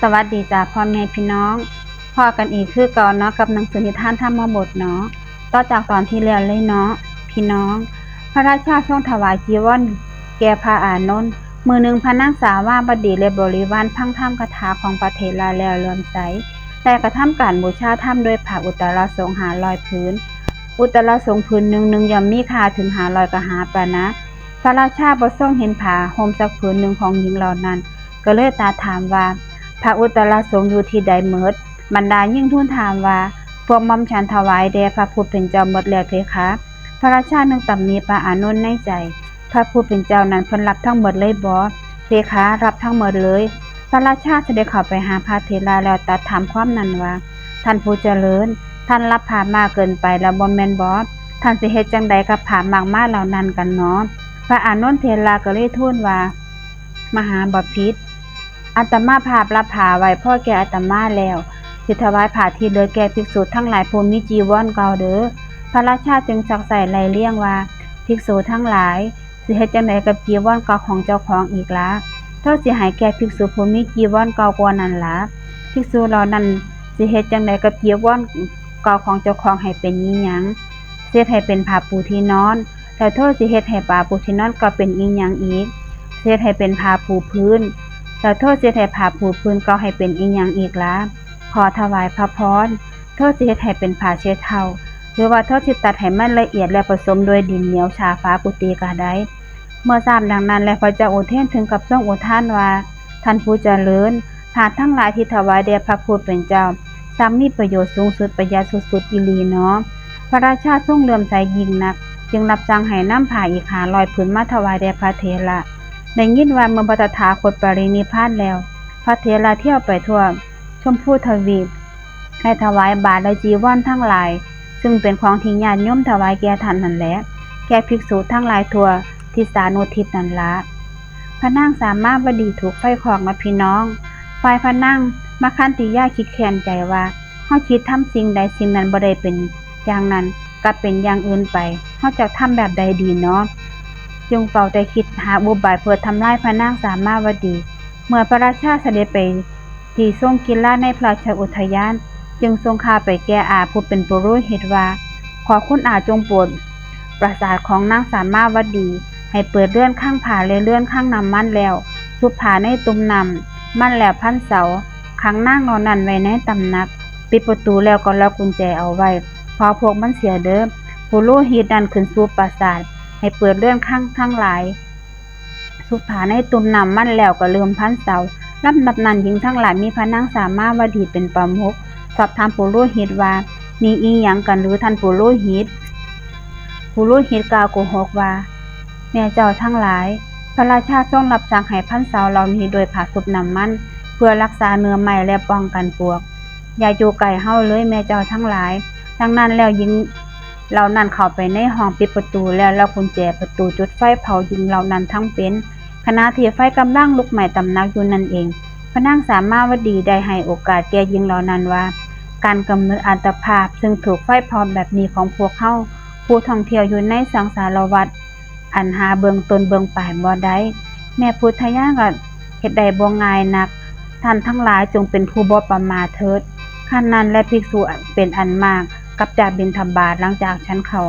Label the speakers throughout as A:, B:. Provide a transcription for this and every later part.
A: สวัสดีจ้าพ่อแม่พี่น้องพ่อกันอีกคือเก่าเนาะกับหนังสือนิทานธรรมบทเนาะต่อจากตอนที่แล้วเลยเนาะพี่น้องพระราชาทรงถวายจีวรแก่พระอานนท์มือหนึ่งพระนางสาวาบดีและบริวารพังถ้ำคาถาของพระเถระแล้วเลื่อมใสแต่กระทำการบูชาถ้ำโดยผ้าอุตตรสงฆ์500 ผืนอุตตรสงฆ์ผืนหนึ่งย่อมมีค่าถึง500กหาปณะนะพระราชาบ่ทรงเห็นผ้าห่มสักผืนหนึ่งของหญิงเหล่านั้นก็เลยตรัสถามว่าพระอุตตรสงฆ์อยู่ที่ใดหมดบรรดายิ่งทูลถามว่าพวกหม่อมฉันถวายแด่พระผู้เป็นเจ้าหมดแล้วเพคะพระราชานึกตำหนิพระอานนท์ในใจพระผู้เป็นเจ้านั้นเพิ่นรับทั้งหมดเลยบ่เพคะรับทั้งหมดเลยพระราชาเสด็จเข้าไปหาพระเถระแล้วตรัสถามความนั้นว่าท่านผู้เจริญท่านรับผ้ามากเกินไปแล้วบ่แม่นบ่ท่านสิเฮ็ดจังใดกับผ้ามากมาเหล่านั้นกันเนาะพระอานนท์เถระก็เลยทูลว่ามหาบพิตรอาตมาภาพรับผ้าไว้พ่อแก่อาตมาแล้วสิถวายผ้าที่เหลือแก่ภิกษุทั้งหลายผู้มีจีวรเก่าเด้อพระราชาจึงซักไซ้ไล่เลี้ยงว่าภิกษุทั้งหลายสิเฮ็ดจังไดกับจีวรเก่าของเจ้าของอีกล่ะเท่าสิให้แก่ภิกษุผู้มีจีวรเก่ากว่านั้นล่ะภิกษุเหล่านั้นสิเฮ็ดจังไดกับจีวรเก่าของเจ้าของให้เป็นอีหยังเฮ็ดให้เป็นผ้าปูที่นอนแล้วเท่าสิเฮ็ดให้ผ้าปูที่นอนก็เป็นอีหยังอีกเฮ็ดให้เป็นผ้าปูพื้นแล้วโทษสิให้ผ้าปูพื้นก็ให้เป็นอีหยังอีกล่ะขอถวายพระพรโทษสิให้เป็นผ้าเช็ดเท้าหรือว่าโทษสิตัดให้มันละเอียดและผสมด้วยดินเหนียวชาฟ้ากุฏิก็ได้เมื่อทราบดังนั้นแล้วพระเจ้าอุเทนถึงกับทรงอุทานว่าท่านผู้เจริญผ้าทั้งหลายที่ถวายแด่พระผู้เป็นเจ้าซ้ำมีประโยชน์สูงสุดประหยัดสุดๆอีหลีเนาะพระราชาทรงเลื่อมใสยิ่งนักจึงรับสั่งให้นำผ้าอีก500 ผืนมาถวายแด่พระเถระได้ยินว่าเมื่อพระตถาคตปรินิพพานแล้วพระเถระเที่ยวไปทั่วชมพูทวีปให้ถวายบาตรและจีวรทั้งหลายซึ่งเป็นของที่ญาติโยมถวายแก่ท่านนั่นแหละแก่ภิกษุทั้งหลายทั่วที่สานุทิศนั่นละพระนางสามารถบดีถูกไฟคลอกมาพี่น้องฝ่ายพระนางมาคันติยาคิดแค้นใจว่าเฮาคิดทำสิ่งใดสิ่งนั้นบ่ได้เป็นอย่างนั้นกลับเป็นอย่างอื่นไปเฮาจะทำแบบใดดีเนาะจึงเฝ้าแต่คิดหาอุบายเพื่อทำลายพระนางสามารถวดีเมื่อพระราชาเสด็จไปที่ทรงกินลาในพระราชอุทยานจึงทรงข่าวไปแก่อาผู้เป็นปุโรหิตว่าขอคุณอาจงโปรดปราสาทของนางสามารถวดีให้เปิดเลื่อนข้างผาและเลื่อนข้างน้ำมันแล้วสุผาในตุ่มน้ำมันแล้วพันเสาขังนางนอนนั้นไว้ในตำหนักปิดประตูแล้วก็ล็อกกุญแจเอาไว้พอพวกมันเสียเด้อปุโรหิตนั้นขึ้นสู่ปราสาทให้เปิดเลื่อนข้างทั้งหลายสุผาในตุ่มน้ำมันแล้วก็เริ่มพันเสาลำดับนั้นหญิงทั้งหลายมีพระนางสามารถวดีเป็นประมุขสอบถามปุโรหิตว่ามีอีหยังกันหรือท่านปุโรหิตกล่าวโกหกว่าแม่เจ้าทั้งหลายพระราชาทรงรับสั่งให้พันเสาเหล่านี้โดยผ้าชุบน้ำมันเพื่อรักษาเนื้อไม้และป้องกันปลวกอย่าอยู่ไกลเฮาเลยแม่เจ้าทั้งหลายดังนั้นแล้วหญิงเหล่านั้นเข้าไปในห้องปิดประตูแล้วล็อกกุญแจประตูจุดไฟเผาหญิงเหล่านั้นทั้งเป็นขณะที่ไฟกำลังลุกไหม้ตำหนักอยู่นั่นเองพระนางสามารถวดีได้ให้โอกาสแก่หญิงเหล่านั้นว่าการกำเนิดอัตภาพซึ่งถูกไฟเผาแบบนี้ของพวกเฮาผู้ท่องเที่ยวอยู่ในสังสารวัฏอันหาเบื้องต้นเบื้องปลายบ่ได้แม่พุทธญาณก็เฮ็ดได้บ่ง่ายนักท่านทั้งหลายจงเป็นผู้บ่ประมาทเถิดขั้นนั้นและภิกษุเป็นอันมากกับจากบิณฑบาตหลังจากฉันเข้า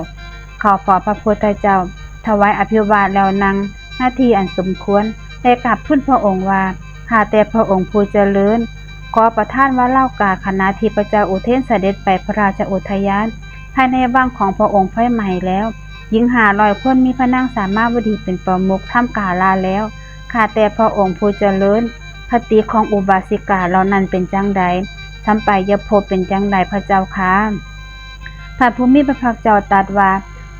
A: ฝ่าพระพุทธเจ้าถวายอภิวาทแล้วนั่งหน้าที่อันสมควรได้กราบทูลพระองค์ว่าข้าแต่พระองค์ผู้เจริญขอประทานว่าเล่ากาขณะที่พระเจ้าอุเทนเสด็จไปพระราชอุทยานภายในวังของพระองค์ไฟไหม้แล้วหญิง500 คนมีพระนางสามารถวดีเป็นประมุขทำกาลาแล้วข้าแต่พระองค์ผู้เจริญคติของอุบาสิกาเหล่านั้นเป็นจังใดสัมปายภพเป็นจังใดพระเจ้าค่ะพระผู้มีพระภาคเจ้าตรัสว่า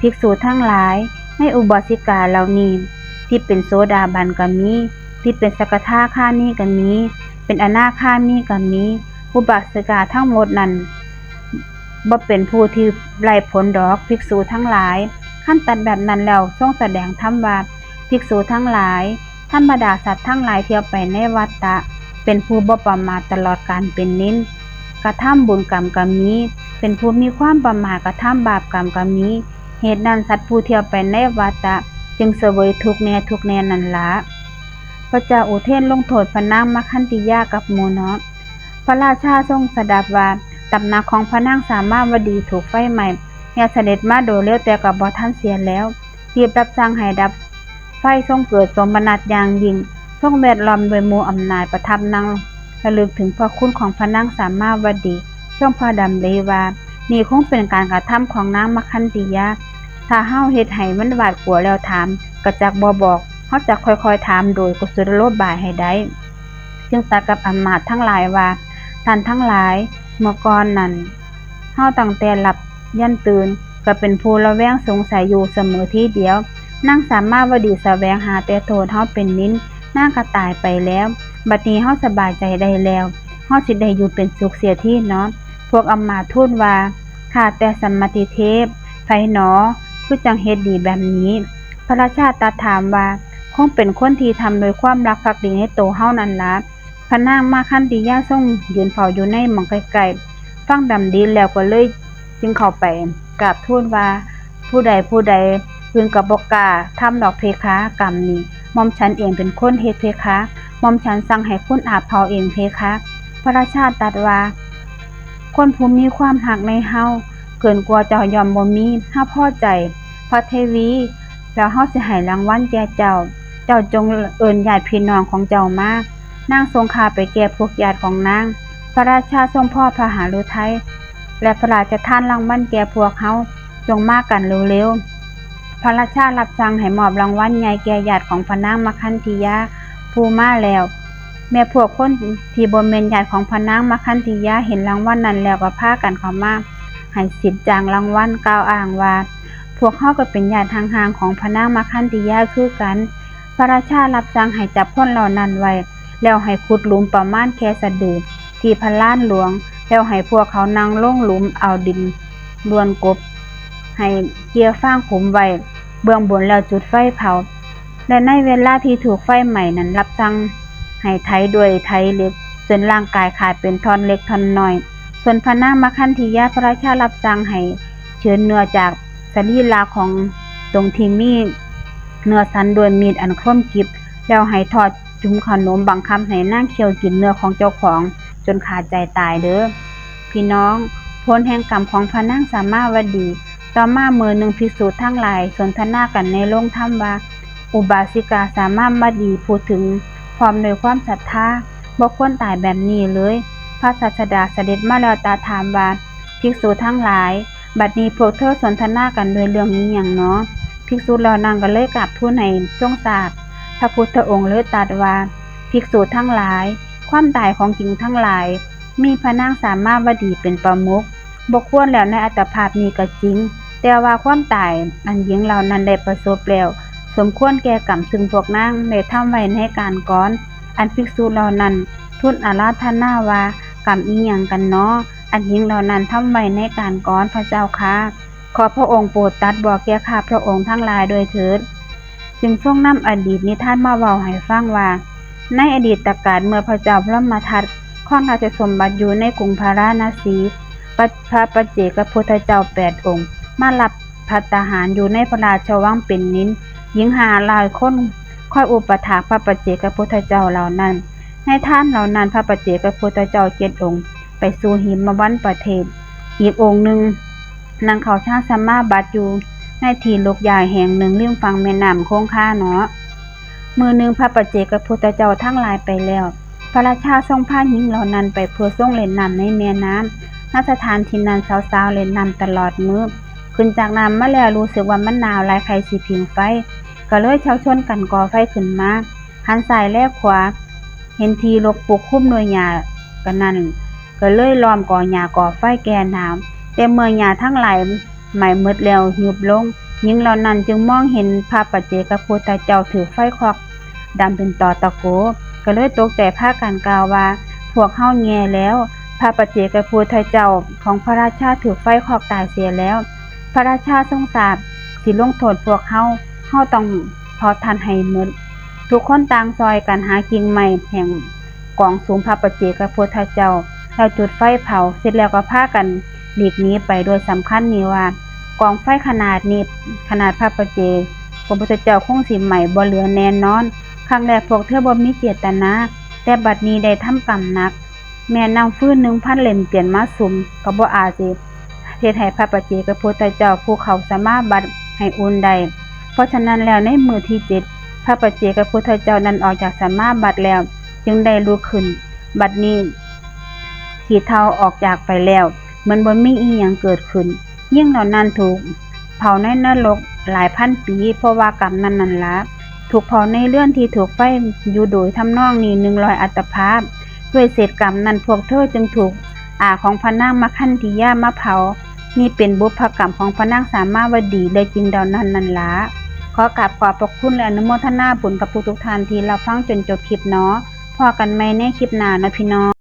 A: ภิกษุทั้งหลายในอุบาสิกาเหล่านี้ที่เป็นโสดาบันก็มีที่เป็นสกทาคามีก็มีเป็นอนาคามีก็มีอุบาสิกาทั้งหมดนั้นบ่เป็นผู้ที่ไร้ผลดอกภิกษุทั้งหลายขั้นตัดแบบนั้นแล้วทรงแสดงธรรมว่าภิกษุทั้งหลายธรรมดาสัตว์ทั้งหลายเที่ยวไปในวัฏฏะเป็นผู้บ่ประมาทตลอดกาลเป็นนิจกระทำบุญกรรมก็มีเป็นผู้มีความประมาทกระทำบาปกรรมก็มีเหตุนั้นสัตว์ผู้เที่ยวไปในวัฏฏะจึงเสวยทุกข์แน่นั่นละ พระเจ้าอุเทนลงโทษพระนางมัคคันติยากับหมู่เนาะพระราชาทรงสดับว่าตำหนักของพระนางสามารถวดีถูกไฟไหม้อยากเสด็จมาโดยเร็วแต่ก็บ่ทันเสียแล้วรีบรับสั่งให้ดับไฟทรงเกิดสมนัสอย่างยิ่งทรงแวดล้อมด้วยหมู่อำนาจประทับนั่งระลึกถึงพระคุณของพระนางสามารถวดีทรงพระดำริว่านี่คงเป็นการกระทำของนางมัคคันติยาถ้าเฮาเฮ็ดให้มันหวาดกลัวแล้วถามก็จักบ่บอกเฮาจะค่อยๆถามโดยกุศโลบายให้ได้จึงตรัสกับอำมาตย์ทั้งหลายว่าท่านทั้งหลายเมื่อก่อนนั้นเฮาตั้งแต่หลับยันตื่นก็เป็นผู้ระแวงสงสัยอยู่เสมอทีเดียวนางสามารถวดีแสวงหาแต่โทษเฮาเป็นนินนางก็ตายไปแล้วบัดนี้เฮาสบายใจได้แล้วเฮาสิได้อยู่เป็นสุขเสียทีเนาะพวกอำมาตย์ทูลว่าข้าแต่สัมมาทิเทพไผหนอคือจังเฮ็ดดีแบบนี้พระราชาตรัสถามว่าคงเป็นคนที่ทำโดยความรักภักดีในโตเฮานั่นล่ะพระนางมัคคันติยาทรงยืนเฝ้าอยู่ในหม่องไกลๆฟังดำดีแล้วก็เลยจึงเข้าไปกราบทูลว่าผู้ใดพึงก็บ่กล้าทำดอกเพคะกรรมนี้หม่อมฉันเองเป็นคนเฮ็ดเพคะหม่อมฉันสั่งให้คุณอาบเผาเองเพคะพระราชาตรัสว่าคนผู้มีความหักในเฮาเกินกว่าเจ้ายอมบ่มีเฮาพอใจพระเทวีแล้วเฮาสิให้รางวัลแก่เจ้าจงเอิ้นญาติพี่น้องของเจ้ามานางทรงข่าไปแก่พวกญาติของนางพระราชาทรงพอพระหฤทัยและพระราชทานรางวัลแก่พวกเฮาจงมากันเร็วๆพระราชารับสั่งให้มอบรางวัลใหญ่แก่ญาติของพระนางมัคคันติยาผู้มาแล้วแม่พวกคนที่บ่แม่นญาติของพระนางมัคคันติยาเห็นรางวัลนั้นแล้วก็พากันเข้ามาให้สิทธิ์จ้างรางวัลกล่าวอ้างว่าพวกเฮาก็เป็นญาติห่างๆของพระนางมัคคันติยาคือกันพระราชารับสั่งให้จับคนเหล่านั้นไว้แล้วให้ขุดหลุมประมาณแค่สะดือที่พระลานหลวงแล้วให้พวกเขานั่งลงหลุมเอาดินล้วนกบให้เกี่ยฟางขุมไว้เบื้องบนแล้วจุดไฟเผาและในเวลาที่ถูกไฟไหม้นั้นรับสั่งให้ไถด้วยไถเหล็กจนร่างกายขาดเป็นท่อนเล็กท่อนน้อยส่วนพระนางมัคคันติยาพระราชารับสั่งให้เฉือนเนื้อจากสรีระของตรงที่มีเนื้อสันด้วยมีดอันคมกริบแล้วให้ทอดจุ่มขนมบังคับให้นางเคี่ยวกินเนื้อของเจ้าของจนขาดใจตายเด้อพี่น้องผลแห่งกรรมของพระนางสามารถวดีต่อมามื้อหนึ่งภิกษุทั้งหลายสนทนากันในโรงธรรมว่าอุบาสิกาสามารถวดีพูดถึงพร้อมด้วยความศรัทธาบ่ควรตายแบบนี้เลยพระศาสดาเสด็จมาแล้วตรัสถามว่าภิกษุทั้งหลายบัดนี้พวกเธอสนทนากันด้วยเรื่องนี้หยังเนาะภิกษุเหล่านั้นก็เลยกราบทูลให้ทรงทราบพระพุทธองค์เลยตรัสว่าภิกษุทั้งหลายความตายของหญิงทั้งหลายมีพระนางสามารถวดีเป็นประมุขบ่ควรแล้วในอัตภาพนี้ก็จริงแต่ว่าความตายอันหญิงเหล่านั้นได้ประสบแล้วสมควรแก่กรรมซึ่งพวกนางได้ทำไว้ในการก่อนอันภิกษุเหล่านั้นทูลอาราธนาว่ากรรมอีหยังกันเนาะอันหญิงเหล่านั้นทำไว้ในการก่อนพระเจ้าค่ะขอพระองค์โปรดตรัสบอกแก่ข้าพระองค์ทั้งหลายโดยเถิดจึงทรงนำอดีตนิทานมาเว้าให้ฟังว่าในอดีตกาลเมื่อพระเจ้าพรหมทัตครองราชสมบัติอยู่ในกรุงพาราณสีพระปัจเจกพุทธเจ้า8 องค์มารับภัตตาหารอยู่ในพระราชวังเป็นนินหญิง500 คนคอยอุปถากพระปัจเจกพุทธเจ้าเหล่านั้นในท่านเหล่านั้นพระปัจเจกพุทธเจ้า7 องค์ไปสู่หิมวันประเทศอีกองค์หนึ่งนางเขาชาสมาบัติอยู่ในที่ลกยายแห่งหนึ่งริมฝั่งแม่น้ำคงคาเนาะมือหนึ่งพระปัจเจกพุทธเจ้าทั้งหลายไปแล้วพระราชาทรงพาหญิงเหล่านั้นไปเพื่อทรงเล่นน้ำในแม่น้ำณสถานที่นั้นสาวๆเล่นน้ำตลอดมื้อขึ้นจากน้ำมาแล้วรู้สึกว่ามันหนาวหลายใครสิผิงไฟก็เลยเช้าชนกันก่อไฟขึ้นมาหันซ้ายแลขวาเห็นทีรกปลูกคุ้มหน่วยหญ้ากันนั่นก็เลยล้อมก่อหญ้าก่อไฟแก่หนาวแต่เมื่อหญ้าทั้งหลายไหม้หมดแล้วยุบลงหญิงเหล่านั้นจึงมองเห็นพระปัจเจกพุทธเจ้าถือไฟคอกดำเป็นตอตะโกก็เลยตกใจพากันกล่าวว่าพวกเฮาแย่แล้วพระปัจเจกพุทธเจ้าของพระราชาถือไฟคอกตายเสียแล้วพระราชาทรงทราบสิลงโทษพวกเฮาต้องเผาทันให้หมดทุกคนต่างซอยกันหากิ่งไม้แห่งกองสูงพระปัจเจกพุทธเจ้าแล้วจุดไฟเผาเสร็จแล้วก็พากันหลีกหนีไปโดยสำคัญนี้ว่ากองไฟขนาดนี้ขนาดพระปัจเจกพุทธเจ้าคงสิไหม้บ่เหลือแน่นอน ครั้งแรกพวกเธอบ่มีเจตนาแต่บัดนี้ได้ทำกรรมหนักแม่นางฟื้น 1,000 เล่มเปลี่ยนมาสุมก็บ่อาจสิเฮ็ดให้พระปัจเจกพุทธเจ้าผู้เขาสมาบัติให้อุ่นได้เพราะฉะนั้นแล้วในมื้อที่7พระปัจเจกพุทธเจ้านั้นออกจากสมาบัติแล้วจึงได้ลุกขึ้นบัดนี้ขี้เถ้าออกจากไปแล้วเหมือนบ่มีอีหยังเกิดขึ้นยิ่งเหล่านั้นถูกเผาในนรกหลายพันปีเพราะว่ากรรมนั้นล่ะถูกเผาในเรือนที่ถูกไฟอยู่โดยทำนองนี้100อัตภาพด้วยเศษกรรมนั้นพวกเธอจึงถูกอาของพระนางมคันธิยามาเผานี่เป็นบุพกรรมของพระนางสามาวดีได้จริงดาวนั้นล่ะขอกราบขอบพระคุณและอนุโมทนาบุญกับทุกท่านที่รับฟังจนจบคลิปเนาะพอกันใหม่ในคลิปหน้านะพี่น้อง